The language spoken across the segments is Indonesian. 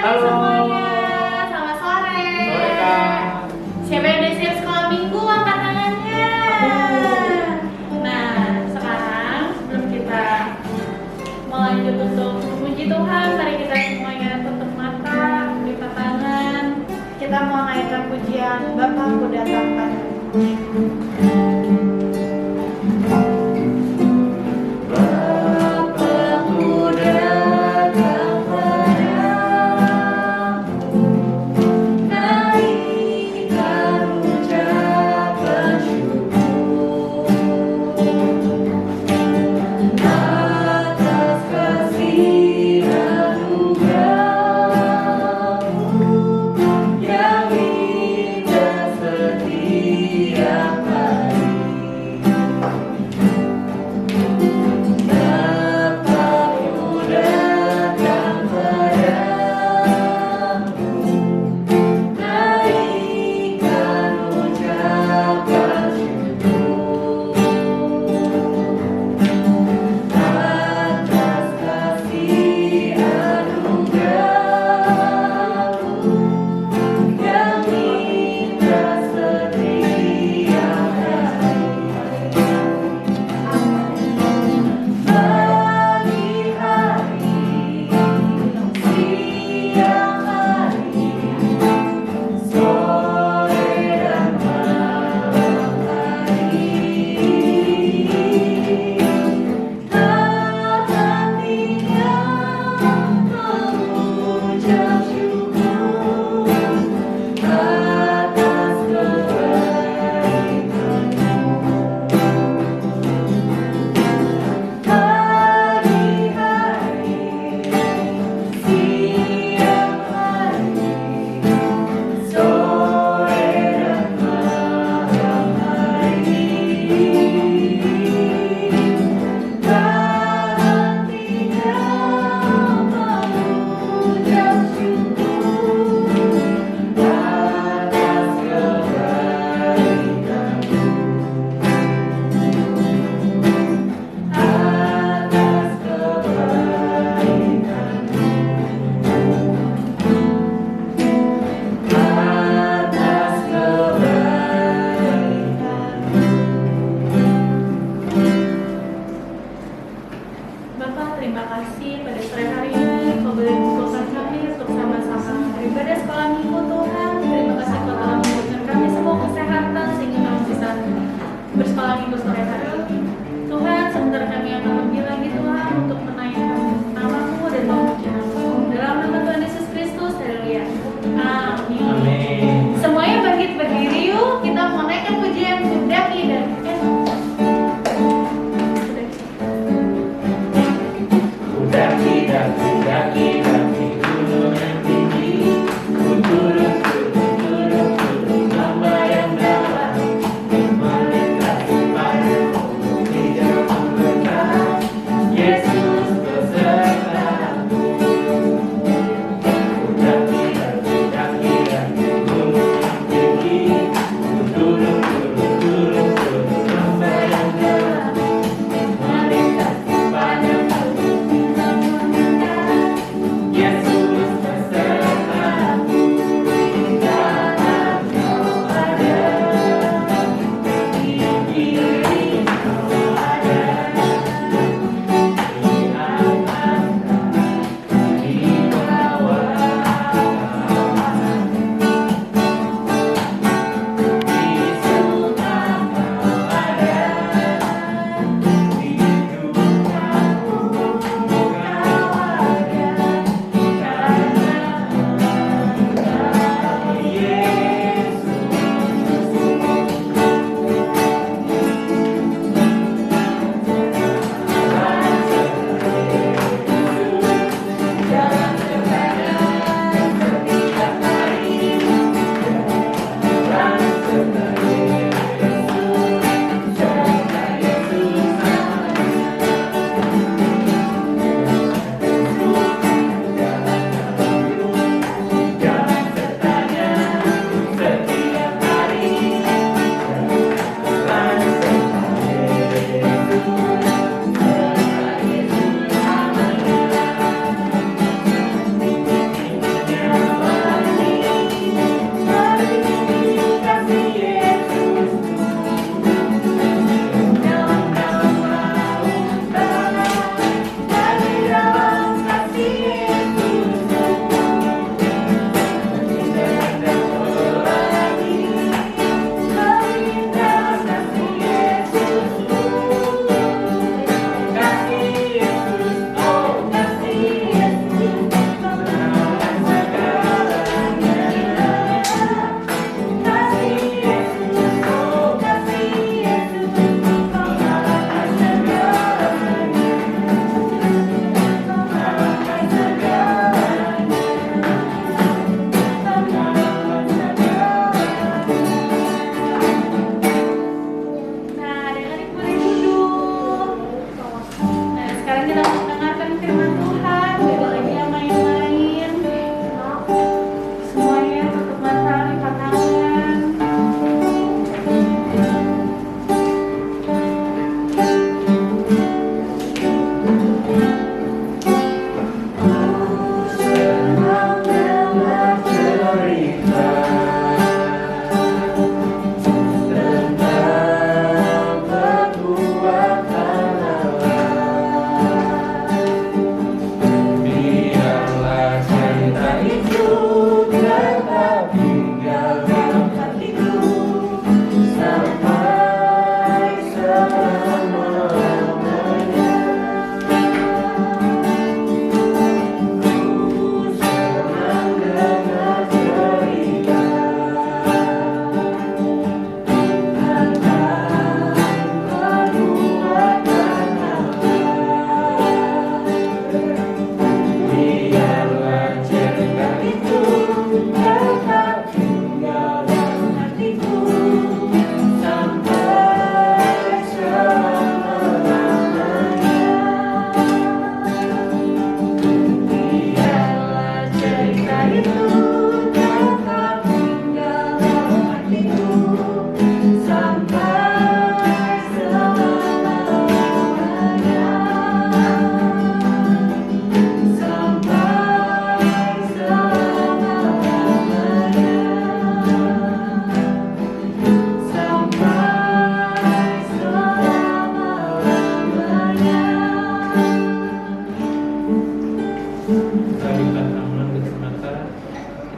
Halo. semuanya, selamat sore. Sore, Kak. Siapa yang udah siap sekolah minggu, angkat tangannya. Nah, sekarang sebelum kita melanjut untuk memuji Tuhan, mari kita semuanya tutup mata, lipat tangan. Kita mau naikkan pujian Bapakku datang padamu. Yang indah setia.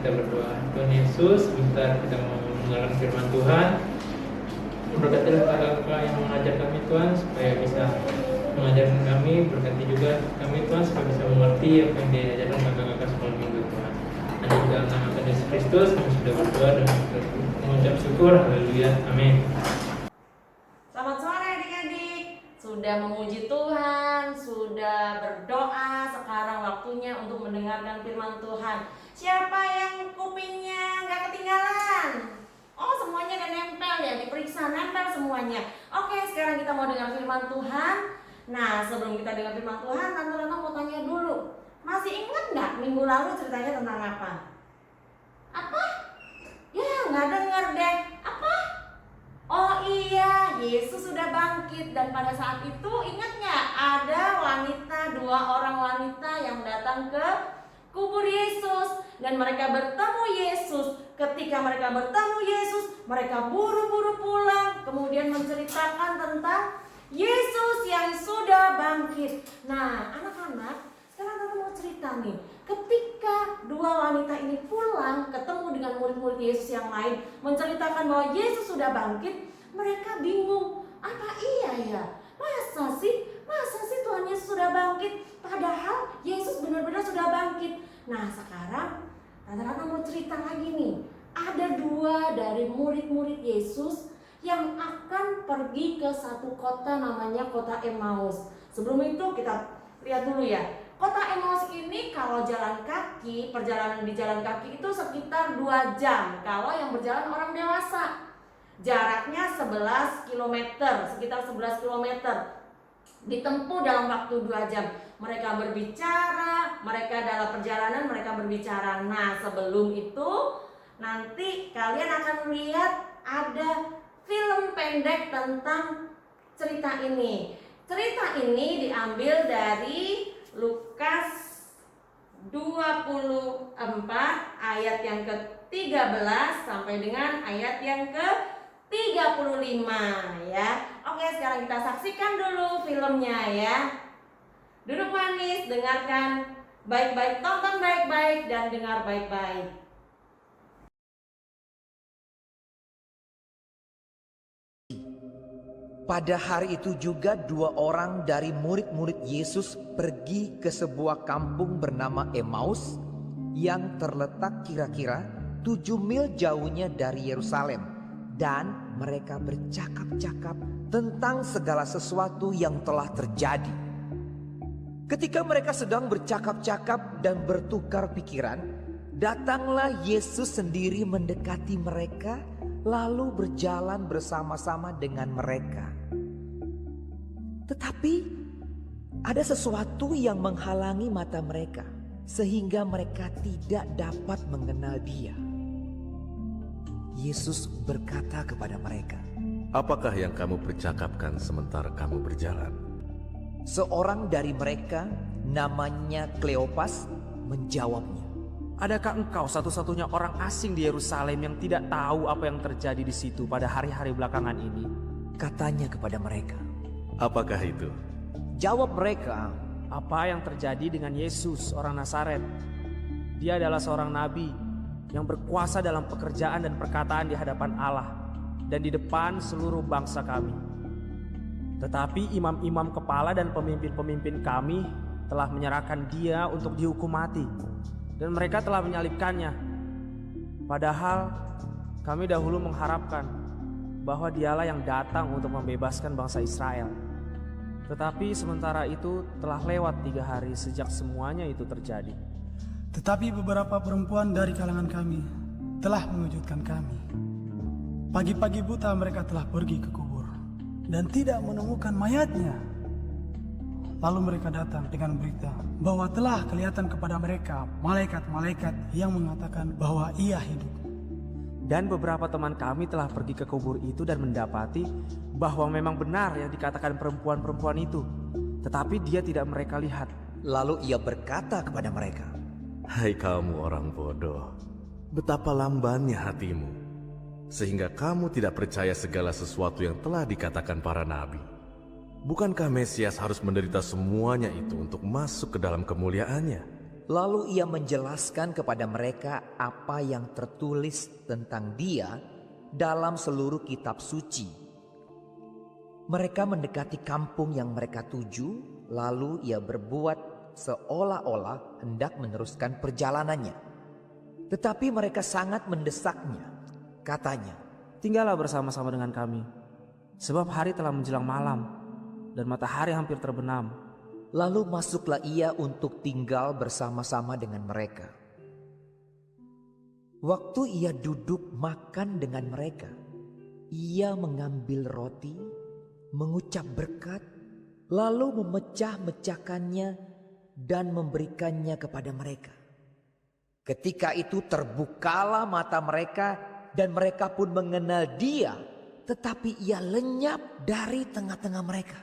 kita berdoa. Tuhan Yesus, sebentar kita mau mendengarkan firman Tuhan. Berkatilah kakak-kakak yang mengajar kami Tuhan, supaya bisa mengajarkan kami. Berkati juga kami Tuhan, supaya bisa mengerti apa yang diajarkan kakak-kakak sekolah minggu Tuhan. Hanya di dalam nama Tuhan Yesus Kristus kami sudah berdoa dan mengucap syukur. Haleluya. Amin. Selamat sore adik-adik. Sudah memuji Tuhan, sudah berdoa. Sekarang waktunya untuk mendengarkan firman Tuhan. Siapa yang kupingnya nggak ketinggalan? Oh, semuanya udah nempel ya, diperiksa nempel semuanya. Oke, sekarang kita mau dengar firman Tuhan. Nah, sebelum kita dengar firman Tuhan, Tante Rana mau tanya dulu. Masih ingat nggak minggu lalu ceritanya tentang apa? Apa? Ya, nggak dengar deh. Apa? Oh iya, Yesus sudah bangkit. Dan pada saat itu ingat nggak? Ada dua orang wanita yang datang ke kubur Yesus. Dan mereka bertemu Yesus. Ketika mereka bertemu Yesus, mereka buru-buru pulang. Kemudian menceritakan tentang Yesus yang sudah bangkit. Nah, anak-anak, sekarang Tante mau cerita nih. Ketika dua wanita ini pulang, ketemu dengan murid-murid Yesus yang lain, menceritakan bahwa Yesus sudah bangkit, mereka bingung. Apa iya ya? Masa sih Tuhan Yesus sudah bangkit? Padahal Yesus benar-benar sudah bangkit. Nah, sekarang Tante Rana mau cerita lagi nih. Ada dua dari murid-murid Yesus yang akan pergi ke satu kota namanya kota Emmaus. Sebelum itu kita lihat dulu ya. Kota Emmaus ini kalau jalan kaki, perjalanan di jalan kaki itu sekitar 2 jam. Kalau yang berjalan orang dewasa. Jaraknya 11 km, sekitar 11 km. Ditempuh dalam waktu 2 jam. Mereka berbicara, mereka dalam perjalanan mereka berbicara. Nah, sebelum itu nanti kalian akan melihat ada film pendek tentang cerita ini. Cerita ini diambil dari Lukas 24 ayat yang ke-13 sampai dengan ayat yang ke-35 ya. Oke, sekarang kita saksikan dulu filmnya ya. Duduk manis, dengarkan baik-baik, tonton baik-baik dan dengar baik-baik. Pada hari itu juga 2 orang dari murid-murid Yesus pergi ke sebuah kampung bernama Emmaus yang terletak kira-kira 7 mil jauhnya dari Yerusalem, dan mereka bercakap-cakap tentang segala sesuatu yang telah terjadi. Ketika mereka sedang bercakap-cakap dan bertukar pikiran, datanglah Yesus sendiri mendekati mereka, lalu berjalan bersama-sama dengan mereka. Tetapi ada sesuatu yang menghalangi mata mereka, sehingga mereka tidak dapat mengenal Dia. Yesus berkata kepada mereka, "Apakah yang kamu percakapkan sementara kamu berjalan?" Seorang dari mereka, namanya Kleopas, menjawabnya, "Adakah engkau satu-satunya orang asing di Yerusalem yang tidak tahu apa yang terjadi di situ pada hari-hari belakangan ini?" Katanya kepada mereka. "Apakah itu?" Jawab mereka, "Apa yang terjadi dengan Yesus orang Nazaret? Dia adalah seorang nabi yang berkuasa dalam pekerjaan dan perkataan di hadapan Allah dan di depan seluruh bangsa kami. Tetapi imam-imam kepala dan pemimpin-pemimpin kami telah menyerahkan Dia untuk dihukum mati, dan mereka telah menyalibkannya. Padahal kami dahulu mengharapkan bahwa Dialah yang datang untuk membebaskan bangsa Israel. Tetapi sementara itu telah lewat 3 hari sejak semuanya itu terjadi. Tetapi beberapa perempuan dari kalangan kami telah mengejutkan kami. Pagi-pagi buta mereka telah pergi ke kubur dan tidak menemukan mayatnya. Lalu mereka datang dengan berita bahwa telah kelihatan kepada mereka malaikat-malaikat yang mengatakan bahwa Ia hidup. Dan beberapa teman kami telah pergi ke kubur itu dan mendapati bahwa memang benar yang dikatakan perempuan-perempuan itu, tetapi Dia tidak mereka lihat." Lalu Ia berkata kepada mereka, "Hai kamu orang bodoh, betapa lambannya hatimu, sehingga kamu tidak percaya segala sesuatu yang telah dikatakan para nabi. Bukankah Mesias harus menderita semuanya itu untuk masuk ke dalam kemuliaannya?" Lalu ia menjelaskan kepada mereka apa yang tertulis tentang dia dalam seluruh kitab suci. Mereka mendekati kampung yang mereka tuju, lalu ia berbuat seolah-olah hendak meneruskan perjalanannya. Tetapi mereka sangat mendesaknya. Katanya, Tinggallah bersama-sama dengan kami, sebab hari telah menjelang malam dan matahari hampir terbenam. lalu masuklah ia untuk tinggal bersama-sama dengan mereka. Waktu ia duduk makan dengan mereka, ia mengambil roti, mengucap berkat, lalu memecah-mecahkannya dan memberikannya kepada mereka. Ketika itu terbukalah mata mereka dan mereka pun mengenal dia, tetapi ia lenyap dari tengah-tengah mereka.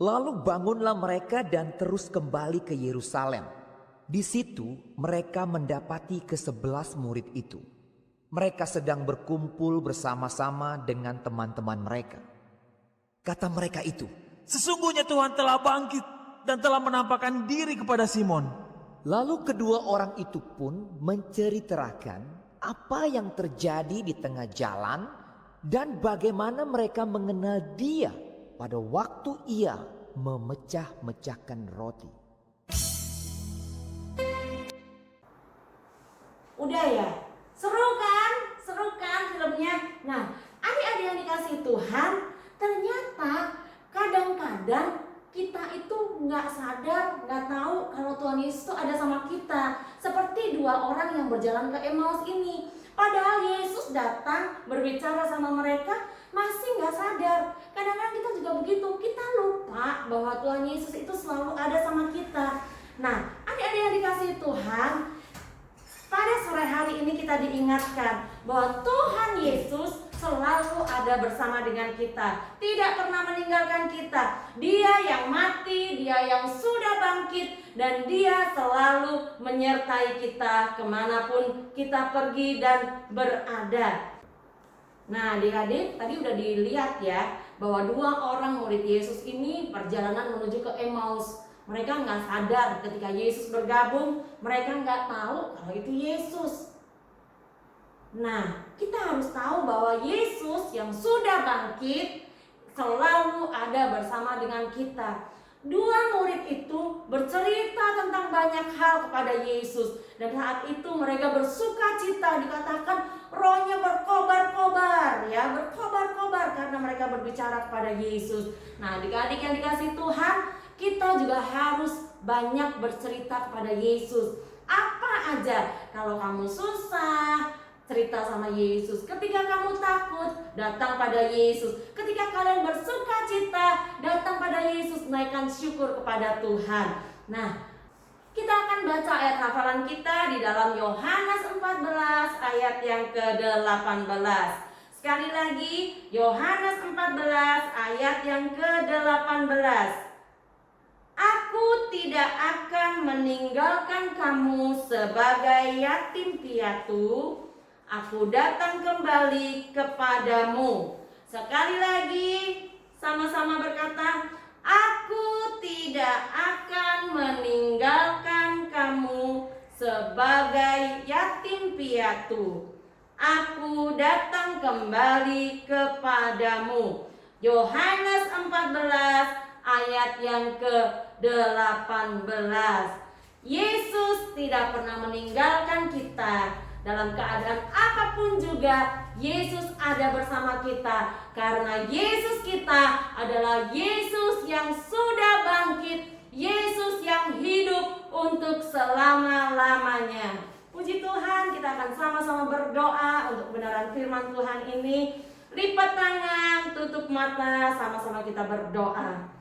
Lalu bangunlah mereka dan terus kembali ke Yerusalem. Di situ mereka mendapati ke-11 murid itu. Mereka sedang berkumpul bersama-sama dengan teman-teman mereka. Kata mereka itu, Sesungguhnya Tuhan telah bangkit dan telah menampakkan diri kepada Simon. lalu kedua orang itu pun menceritakan apa yang terjadi di tengah jalan dan bagaimana mereka mengenal dia pada waktu ia memecah-mecahkan roti. Udah ya? Seru kan? Seru kan filmnya? Nah, adik-adik yang dikasih Tuhan, ternyata kadang-kadang kita itu nggak sadar, nggak tahu kalau Tuhan Yesus itu ada sama kita. Seperti dua orang yang berjalan ke Emmaus ini. Padahal Yesus datang berbicara sama mereka, masih nggak sadar. Kadang-kadang kita juga begitu, kita lupa bahwa Tuhan Yesus itu selalu ada sama kita. Nah, adik-adik yang dikasih Tuhan, pada sore hari ini kita diingatkan bahwa Tuhan Yesus selalu ada bersama dengan kita, tidak pernah meninggalkan kita. Dia yang mati, dia yang sudah bangkit, dan dia selalu menyertai kita kemanapun kita pergi dan berada. Nah, adik-adik tadi udah dilihat ya bahwa dua orang murid Yesus ini perjalanan menuju ke Emmaus. Mereka nggak sadar ketika Yesus bergabung, mereka nggak tahu kalau itu Yesus. Nah, kita harus tahu bahwa Yesus yang sudah bangkit selalu ada bersama dengan kita. Dua murid itu bercerita tentang banyak hal kepada Yesus, dan saat itu mereka bersuka cita, dikatakan rohnya berkobar-kobar, ya, berkobar-kobar karena mereka berbicara kepada Yesus. Nah, adik-adik yang dikasih Tuhan, kita juga harus banyak bercerita kepada Yesus. Apa aja, kalau kamu susah, cerita sama Yesus. Ketika kamu takut, datang pada Yesus. Ketika kalian bersuka cita, datang pada Yesus, naikkan syukur kepada Tuhan. Nah, kita akan baca ayat hafalan kita di dalam Yohanes 14 ayat yang ke-18. Sekali lagi, Yohanes 14 ayat yang ke-18. Aku tidak akan meninggalkan kamu sebagai yatim piatu. Aku datang kembali kepadamu. Sekali lagi, sama-sama berkata, aku tidak akan meninggalkan kamu sebagai yatim piatu. Aku datang kembali kepadamu. Yohanes 14 ayat yang ke-18. Yesus tidak pernah meninggalkan kita. Dalam keadaan apapun juga, Yesus ada bersama kita. Karena Yesus kita adalah Yesus yang sudah bangkit, Yesus yang hidup untuk selama-lamanya. Puji Tuhan, kita akan sama-sama berdoa untuk kebenaran firman Tuhan ini. Lipat tangan, tutup mata, sama-sama kita berdoa.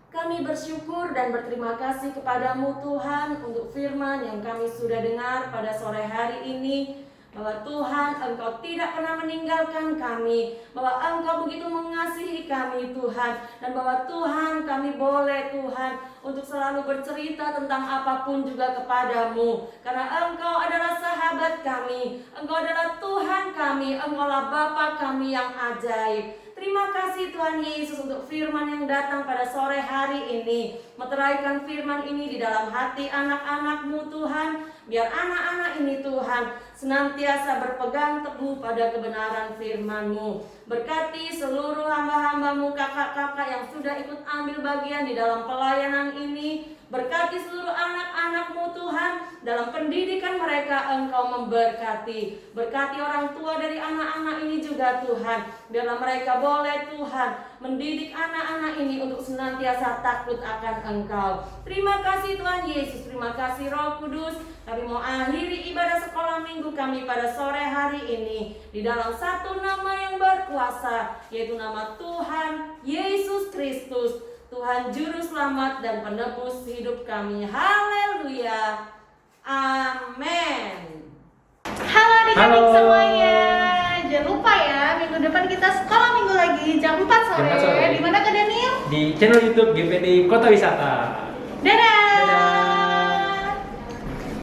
Kami bersyukur dan berterima kasih kepadamu Tuhan untuk firman yang kami sudah dengar pada sore hari ini. Bahwa Tuhan, Engkau tidak pernah meninggalkan kami, bahwa Engkau begitu mengasihi kami Tuhan, dan bahwa Tuhan, kami boleh Tuhan untuk selalu bercerita tentang apapun juga kepadamu, karena Engkau adalah sahabat kami, Engkau adalah Tuhan kami, Engkau adalah Bapa kami yang ajaib. Terima kasih Tuhan Yesus untuk firman yang datang pada sore hari ini. Meteraikan firman ini di dalam hati anak-anak-Mu Tuhan. Biar anak-anak ini Tuhan senantiasa berpegang teguh pada kebenaran firman-Mu. Berkati seluruh hamba-hamba-Mu, kakak-kakak yang sudah ikut ambil bagian di dalam pelayanan ini. Berkati seluruh anak-anak-Mu Tuhan, dalam pendidikan mereka Engkau memberkati. Berkati orang tua dari anak-anak ini juga Tuhan, biarlah mereka boleh Tuhan mendidik anak-anak ini untuk senantiasa takut akan Engkau. Terima kasih Tuhan Yesus, terima kasih Roh Kudus. Kami mau akhiri ibadah sekolah minggu kami pada sore hari ini di dalam satu nama yang berkuasa, yaitu nama Tuhan Yesus Kristus, Tuhan Juru Selamat dan Penebus hidup kami. Haleluya. Amin. Halo adik-adik semuanya. Jangan lupa ya, minggu depan kita sekolah minggu lagi jam 4 sore. Jam 4 sore. Di mana Kak Daniel? Di channel YouTube GPD Kota Wisata. Dadah. Dadah.